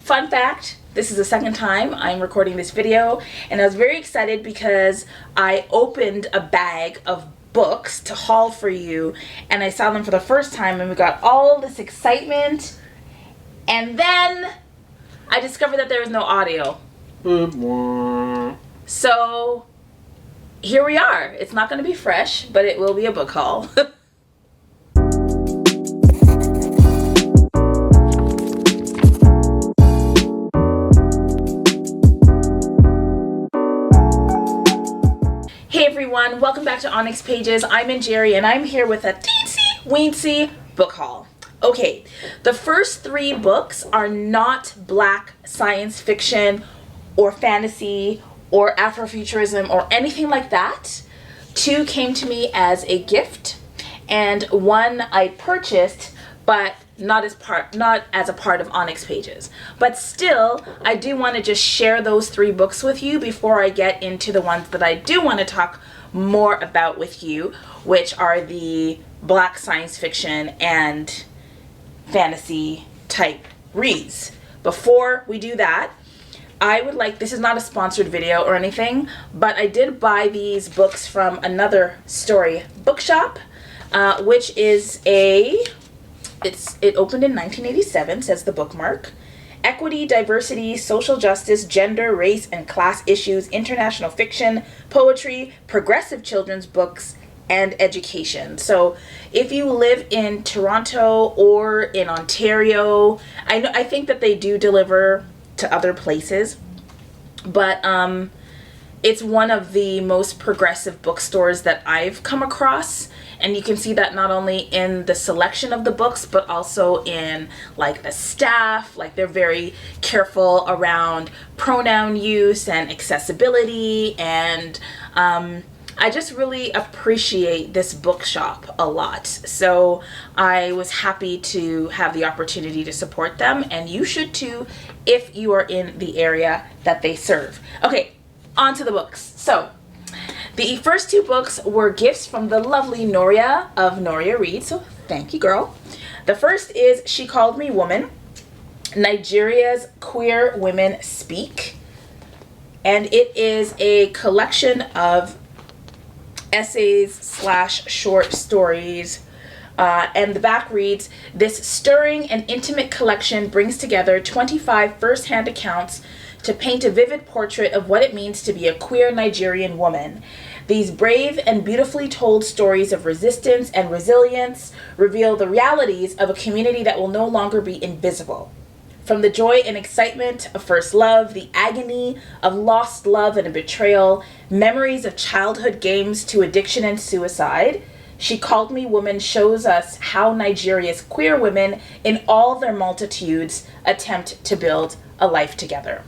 Fun fact, this is the second time I'm recording this video, and I was very excited because I opened a bag of books to haul for you, and I saw them for the first time, and we got all this excitement, and then I discovered that there was no audio. So here we are. It's not going to be fresh, but it will be a book haul. Hey everyone, welcome back to ONYX Pages. I'm Jerry, and I'm here with a teensy-weensy book haul. Okay, the first three books are not black science fiction or fantasy or Afrofuturism or anything like that. Two came to me as a gift, and one I purchased, but not as a part of ONYX Pages. But still, I do want to just share those three books with you before I get into the ones that I do want to talk more about with you, which are the black science fiction and fantasy type reads. Before we do that, I would like, this is not a sponsored video or anything, but I did buy these books from Another Story bookshop, which is it opened in 1987, says the bookmark. Equity, diversity, social justice, gender, race, and class issues, international fiction, poetry, progressive children's books, and education. So if you live in Toronto or in Ontario, I think that they do deliver to other places, but it's one of the most progressive bookstores that I've come across. And you can see that not only in the selection of the books, but also in like the staff. Like, they're very careful around pronoun use and accessibility, and I just really appreciate this bookshop a lot. So I was happy to have the opportunity to support them, and you should too if you are in the area that they serve. Okay, on to the books. So the first two books were gifts from the lovely Noria of Noria Reads, so thank you, girl. The first is She Called Me Woman, Nigeria's Queer Women Speak, and it is a collection of essays / short stories, and the back reads, "This stirring and intimate collection brings together 25 first-hand accounts to paint a vivid portrait of what it means to be a queer Nigerian woman. These brave and beautifully told stories of resistance and resilience reveal the realities of a community that will no longer be invisible. From the joy and excitement of first love, the agony of lost love and a betrayal, memories of childhood games to addiction and suicide, She Called Me Woman shows us how Nigeria's queer women in all their multitudes attempt to build a life together."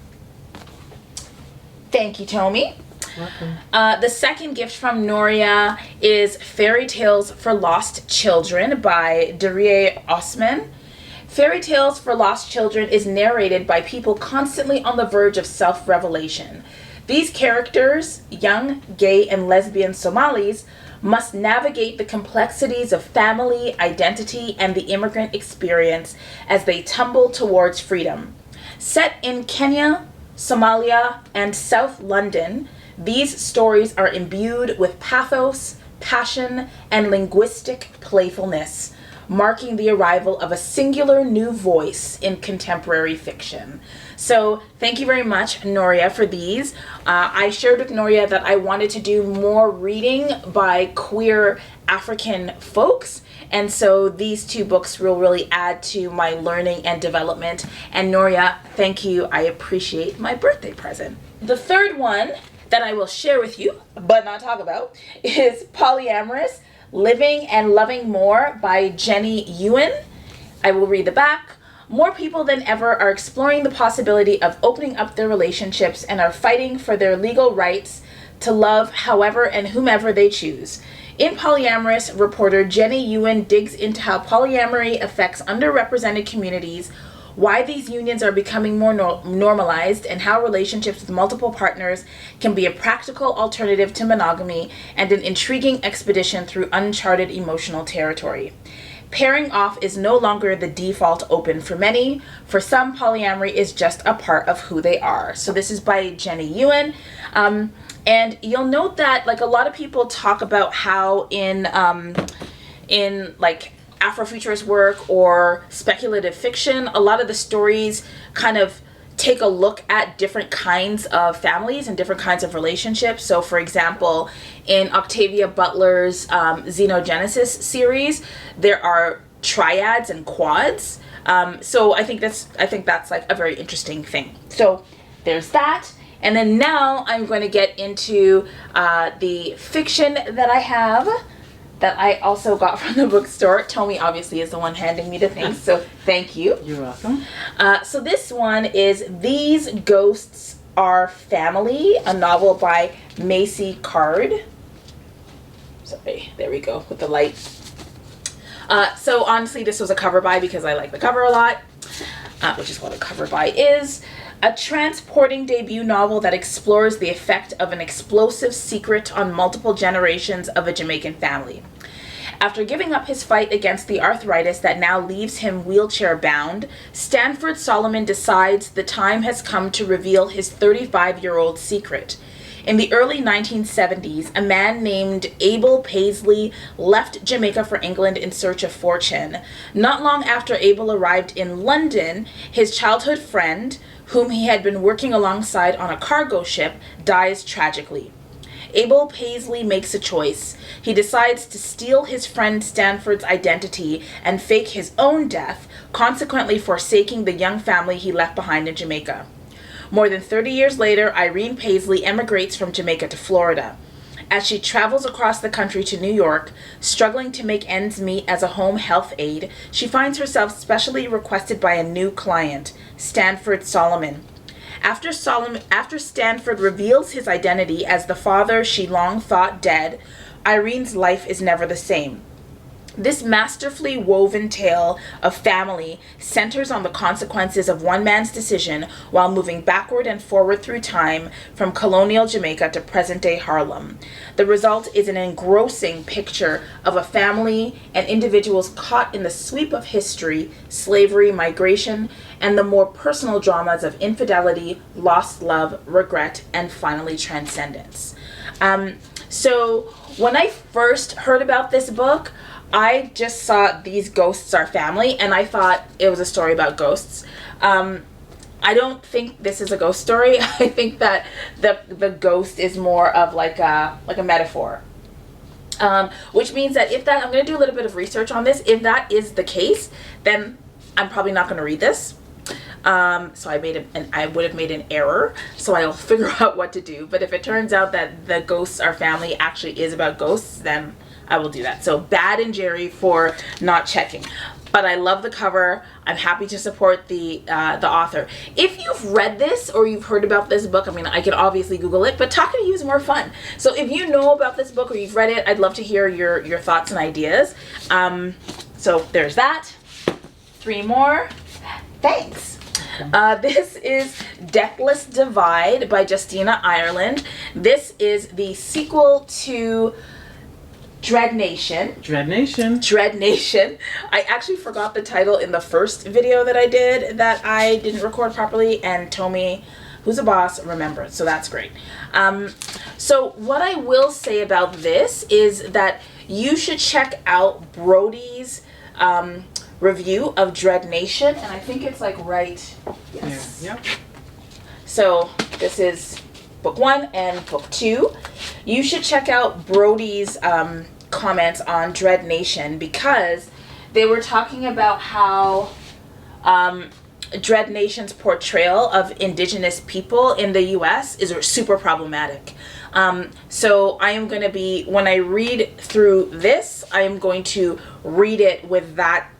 Thank you, Tomi. Welcome. The second gift from Noria is Fairy Tales for Lost Children by ReadEHThon. Fairy Tales for Lost Children is narrated by people constantly on the verge of self-revelation. These characters, young, gay, and lesbian Somalis, must navigate the complexities of family, identity, and the immigrant experience as they tumble towards freedom. Set in Kenya, Somalia, and South London, these stories are imbued with pathos, passion, and linguistic playfulness, marking the arrival of a singular new voice in contemporary fiction. So thank you very much, Noria, for these. I shared with Noria that I wanted to do more reading by queer African folks, and so these two books will really add to my learning and development. And Noria, thank you. I appreciate my birthday present. The third one that I will share with you, but not talk about, is Polyamorous: Living and Loving More by Jenny Ewan. I will read the back. More people than ever are exploring the possibility of opening up their relationships and are fighting for their legal rights to love however and whomever they choose. In Polyamorous, reporter Jenny Ewan digs into how polyamory affects underrepresented communities, why these unions are becoming more normalized, and how relationships with multiple partners can be a practical alternative to monogamy and an intriguing expedition through uncharted emotional territory. Pairing off is no longer the default open for many. For some, polyamory is just a part of who they are. So this is by Jenny Ewan. And you'll note that like a lot of people talk about how in like Afrofuturist work or speculative fiction, a lot of the stories kind of take a look at different kinds of families and different kinds of relationships. So for example, in Octavia Butler's Xenogenesis series, there are triads and quads. So I think that's like a very interesting thing. So there's that. And then now I'm going to get into the fiction that I have that I also got from the bookstore. Tommy obviously is the one handing me the things, so thank you. You're welcome. So this one is These Ghosts Are Family, a novel by Macy Card. Sorry, there we go with the light. So honestly, this was a cover buy because I like the cover a lot, which is what a cover buy is. A transporting debut novel that explores the effect of an explosive secret on multiple generations of a Jamaican family. After giving up his fight against the arthritis that now leaves him wheelchair-bound, Stanford Solomon decides the time has come to reveal his 35-year-old secret. In the early 1970s, a man named Abel Paisley left Jamaica for England in search of fortune. Not long after Abel arrived in London, his childhood friend, whom he had been working alongside on a cargo ship, dies tragically. Abel Paisley makes a choice. He decides to steal his friend Stanford's identity and fake his own death, consequently forsaking the young family he left behind in Jamaica. More than 30 years later, Irene Paisley emigrates from Jamaica to Florida. As she travels across the country to New York, struggling to make ends meet as a home health aide, she finds herself specially requested by a new client, Stanford Solomon. After Stanford reveals his identity as the father she long thought dead, Irene's life is never the same. This masterfully woven tale of family centers on the consequences of one man's decision while moving backward and forward through time from colonial Jamaica to present-day Harlem. The result is an engrossing picture of a family and individuals caught in the sweep of history, slavery, migration, and the more personal dramas of infidelity, lost love, regret, and finally transcendence. So when I first heard about this book, I just saw These Ghosts Are Family, and I thought it was a story about ghosts. I don't think this is a ghost story. I think that the ghost is more of like a metaphor. Which means that I'm going to do a little bit of research on this. If that is the case, then I'm probably not going to read this. So I would have made an error, so I'll figure out what to do. But if it turns out that The Ghosts Are Family actually is about ghosts, then I will do that. So bad in Jerry for not checking. But I love the cover. I'm happy to support the author. If you've read this or you've heard about this book, I mean, I could obviously Google it, but talking to you is more fun. So if you know about this book or you've read it, I'd love to hear your thoughts and ideas. So there's that. 3 more. Thanks. This is Deathless Divide by Justina Ireland. This is the sequel to Dread Nation. I actually forgot the title in the first video that I did that I didn't record properly, and Tommy, who's a boss, remembered, so that's great. So what I will say about this is that you should check out Brody's review of Dread Nation, and I think it's like right, yes. Yeah. So this is book 1 and book 2. You should check out Brody's comments on Dread Nation, because they were talking about how Dread Nation's portrayal of indigenous people in the US is super problematic. So I am going to be, when I read through this, I am going to read it with that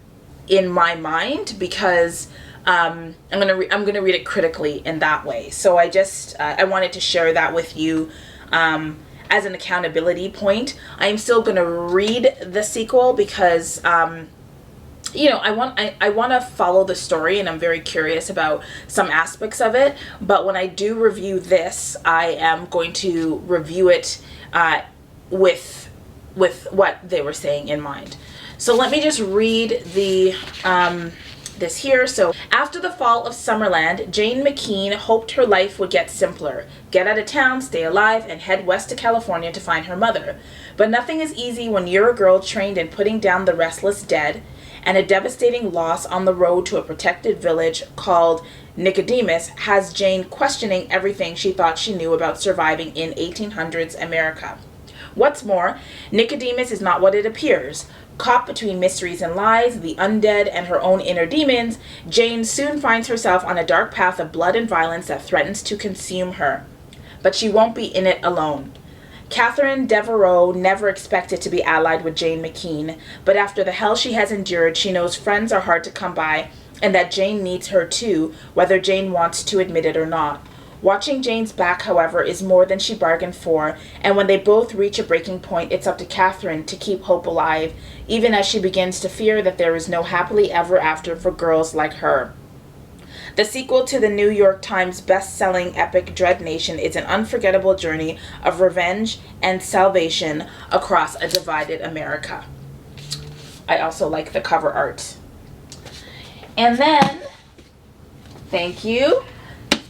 in my mind, because I'm gonna read it critically in that way. So I wanted to share that with you as an accountability point. I am still gonna read the sequel because you know, I want to follow the story, and I'm very curious about some aspects of it. But when I do review this, I am going to review it with what they were saying in mind. So let me just read the this here. So, after the fall of Summerland, Jane McKean hoped her life would get simpler. Get out of town, stay alive, and head west to California to find her mother. But nothing is easy when you're a girl trained in putting down the restless dead, and a devastating loss on the road to a protected village called Nicodemus has Jane questioning everything she thought she knew about surviving in 1800s America. What's more, Nicodemus is not what it appears. Caught between mysteries and lies, the undead, and her own inner demons, Jane soon finds herself on a dark path of blood and violence that threatens to consume her. But she won't be in it alone. Catherine Devereux never expected to be allied with Jane McKean, but after the hell she has endured, she knows friends are hard to come by, and that Jane needs her too, whether Jane wants to admit it or not. Watching Jane's back, however, is more than she bargained for, and when they both reach a breaking point, it's up to Catherine to keep hope alive, even as she begins to fear that there is no happily ever after for girls like her. The sequel to the New York Times best-selling epic Dread Nation is an unforgettable journey of revenge and salvation across a divided America. I also like the cover art. And then, thank you.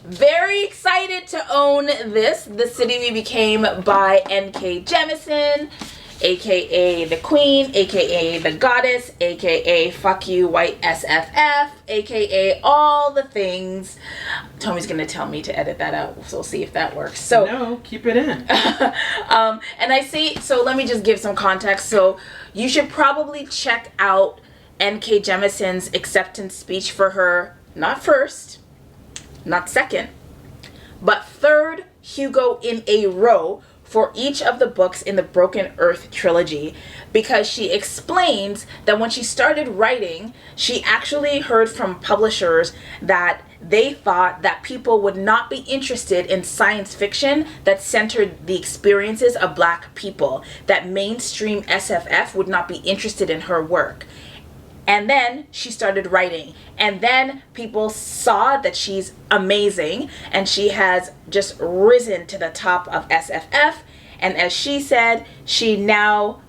Very excited to own this, The City We Became by N.K. Jemisin, aka the Queen, aka the Goddess, aka Fuck You White SFF, aka all the things. Tommy's gonna tell me to edit that out, so we'll see if that works. So no, keep it in. And I say, so let me just give some context. So you should probably check out N.K. Jemisin's acceptance speech for her, not first, not second, but third Hugo in a row for each of the books in the Broken Earth trilogy, because she explains that when she started writing, she actually heard from publishers that they thought that people would not be interested in science fiction that centered the experiences of Black people, that mainstream SFF would not be interested in her work. And then she started writing, and then people saw that she's amazing, and she has just risen to the top of SFF. And as she said, she now,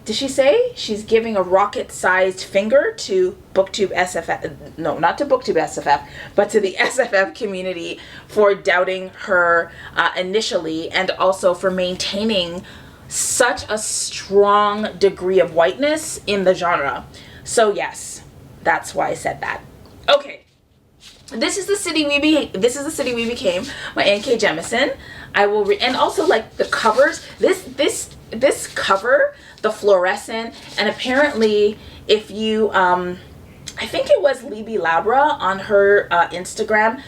did she say she's giving a rocket-sized finger to Booktube SFF, no, not to Booktube SFF, but to the SFF community for doubting her initially, and also for maintaining such a strong degree of whiteness in the genre. So yes, that's why I said that. Okay, this is the city we became by N.K. Jemisin. I will and also like the covers. This cover, the fluorescent, and apparently if you I think it was Labra on her Instagram.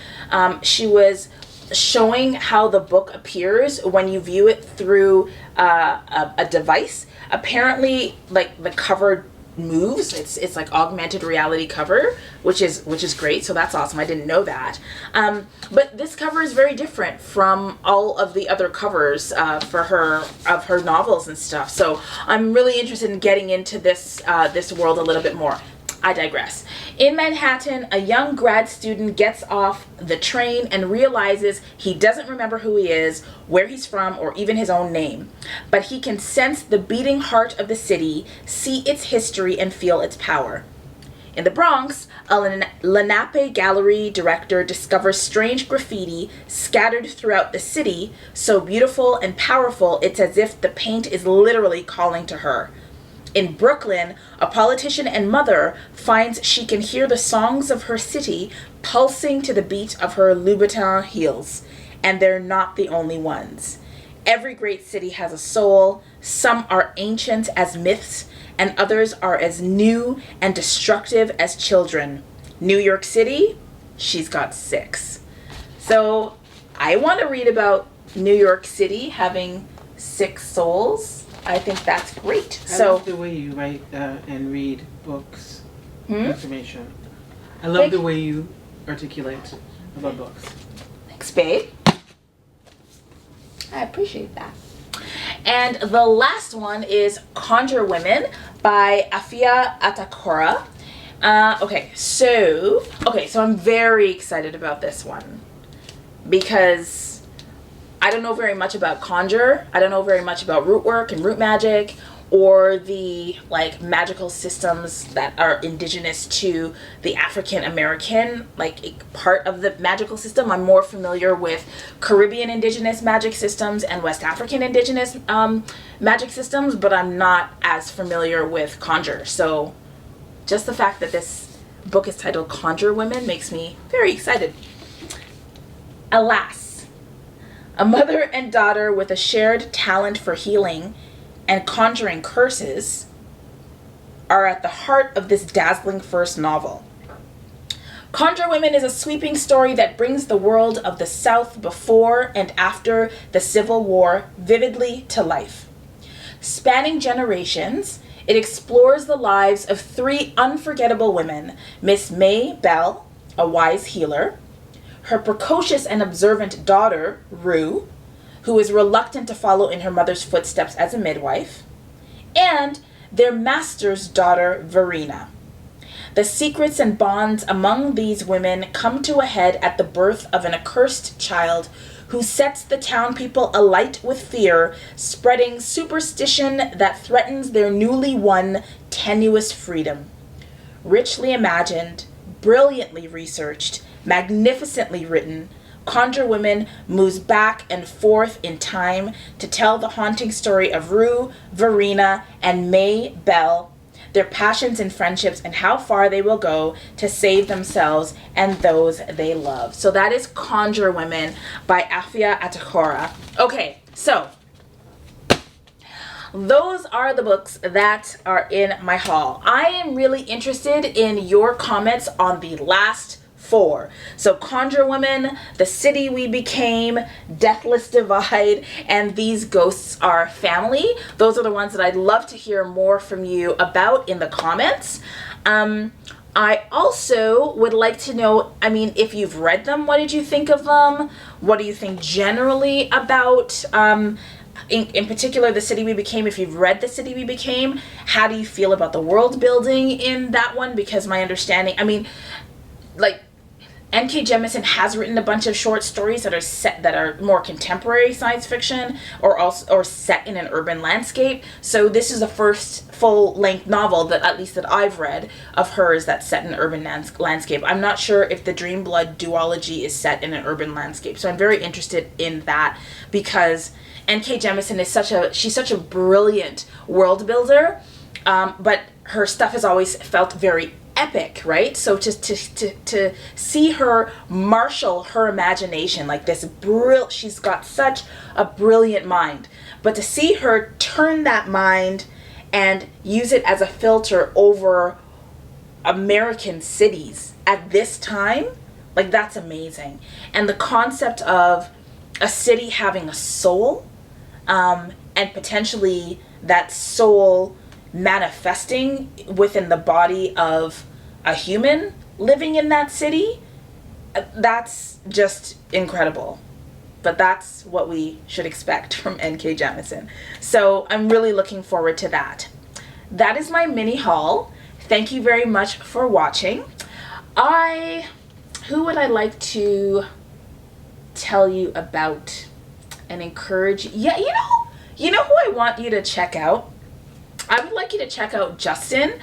She was showing how the book appears when you view it through a device. Apparently, like the cover moves. It's like augmented reality cover, which is great. So that's awesome. I didn't know that. But this cover is very different from all of the other covers for her novels and stuff. So I'm really interested in getting into this world a little bit more. I digress. In Manhattan, a young grad student gets off the train and realizes he doesn't remember who he is, where he's from, or even his own name. But he can sense the beating heart of the city, see its history, and feel its power. In the Bronx, a Lenape gallery director discovers strange graffiti scattered throughout the city, so beautiful and powerful it's as if the paint is literally calling to her. In Brooklyn, a politician and mother finds she can hear the songs of her city pulsing to the beat of her Louboutin heels, and they're not the only ones. Every great city has a soul. Some are ancient as myths, and others are as new and destructive as children. New York City, she's got 6. So I want to read about New York City having 6 souls. I think that's great. I love the way you write and read books, information. I love the way you articulate about books. Thanks, babe. I appreciate that. And the last one is Conjure Women by Afia Atakora. So I'm very excited about this one because I don't know very much about conjure. I don't know very much about root work and root magic or the like magical systems that are indigenous to the African American like part of the magical system. I'm more familiar with Caribbean indigenous magic systems and West African indigenous magic systems, but I'm not as familiar with Conjure. So just the fact that this book is titled Conjure Women makes me very excited. Alas, a mother and daughter with a shared talent for healing and conjuring curses are at the heart of this dazzling first novel. Conjure Women is a sweeping story that brings the world of the South before and after the Civil War vividly to life. Spanning generations, it explores the lives of three unforgettable women: Miss May Bell, a wise healer; her precocious and observant daughter, Rue, who is reluctant to follow in her mother's footsteps as a midwife; and their master's daughter, Verena. The secrets and bonds among these women come to a head at the birth of an accursed child who sets the town people alight with fear, spreading superstition that threatens their newly won tenuous freedom. Richly imagined, brilliantly researched, magnificently written, Conjure Women moves back and forth in time to tell the haunting story of Rue, Verena, and May Bell, their passions and friendships, and how far they will go to save themselves and those they love. So that is Conjure Women by Afia Atakora. Okay, so those are the books that are in my haul. I am really interested in your comments on the last 4. So Conjure Women, The City We Became, Deathless Divide, and These Ghosts Are Family. Those are the ones that I'd love to hear more from you about in the comments. I also would like to know, I mean, if you've read them, what did you think of them? What do you think generally about in particular, The City We Became? If you've read The City We Became, how do you feel about the world building in that one? Because my understanding, I mean, like, N.K. Jemisin has written a bunch of short stories that are more contemporary science fiction or set in an urban landscape. So this is the first full-length novel that at least that I've read of hers that's set in an urban landscape. I'm not sure if the Dream Blood duology is set in an urban landscape. So I'm very interested in that because N.K. Jemisin is she's such a brilliant world builder, but her stuff has always felt very epic, right? So to see her marshal her imagination like this, she's got such a brilliant mind, but to see her turn that mind and use it as a filter over American cities at this time, like, that's amazing. And the concept of a city having a soul, and potentially that soul manifesting within the body of a human living in that city, that's just incredible. But that's what we should expect from N.K. Jemisin. So I'm really looking forward to that. That is my mini haul. Thank you very much for watching. Who would I like to tell you about and encourage? Yeah, you know who I want you to check out? I would like you to check out Justin,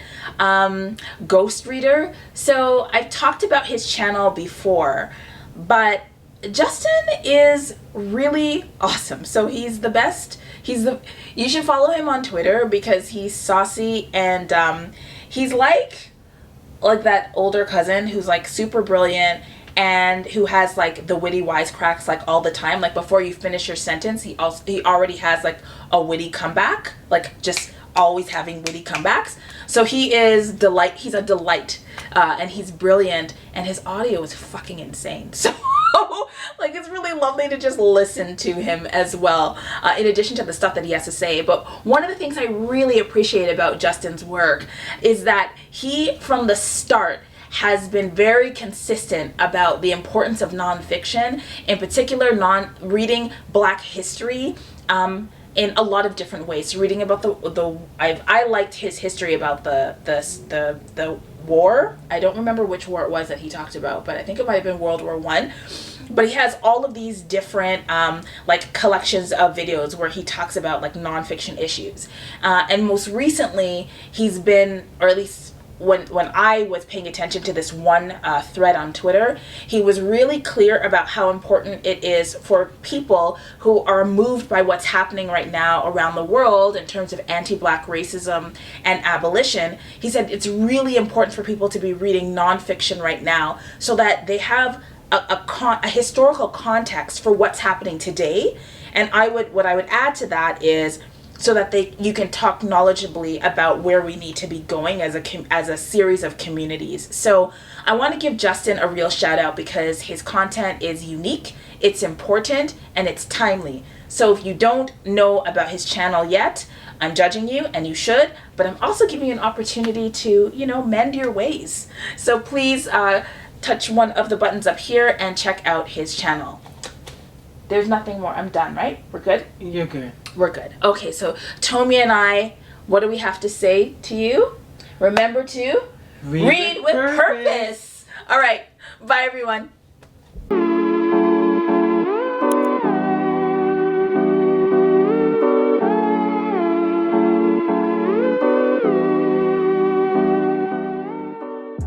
Ghost Reader. So I've talked about his channel before, but Justin is really awesome. So he's the best. You should follow him on Twitter because he's saucy and he's like that older cousin who's like super brilliant and who has like the witty wisecracks like all the time. Like before you finish your sentence, he already has like a witty comeback, like just always having witty comebacks. So he's a delight, and he's brilliant, and his audio is fucking insane. So like it's really lovely to just listen to him as well, in addition to the stuff that he has to say. But one of the things I really appreciate about Justin's work is that he, from the start, has been very consistent about the importance of nonfiction, in particular reading Black history, in a lot of different ways. Reading about I liked his history about the war. I don't remember which war it was that he talked about, but I think it might have been World War I. But he has all of these different like collections of videos where he talks about like nonfiction issues. And most recently, he's been, or at least when I was paying attention to this one thread on Twitter, he was really clear about how important it is for people who are moved by what's happening right now around the world in terms of anti-Black racism and abolition. He said it's really important for people to be reading nonfiction right now so that they have a historical context for what's happening today. And what I would add to that is so that you can talk knowledgeably about where we need to be going as a series of communities. So I want to give Justin a real shout out because his content is unique, it's important, and it's timely. So if you don't know about his channel yet, I'm judging you, and you should, but I'm also giving you an opportunity to, mend your ways. So please touch one of the buttons up here and check out his channel. There's nothing more. I'm done, right? We're good? You're good. We're good. Okay, so Tomi and I, what do we have to say to you? Remember to read with purpose. All right. Bye, everyone.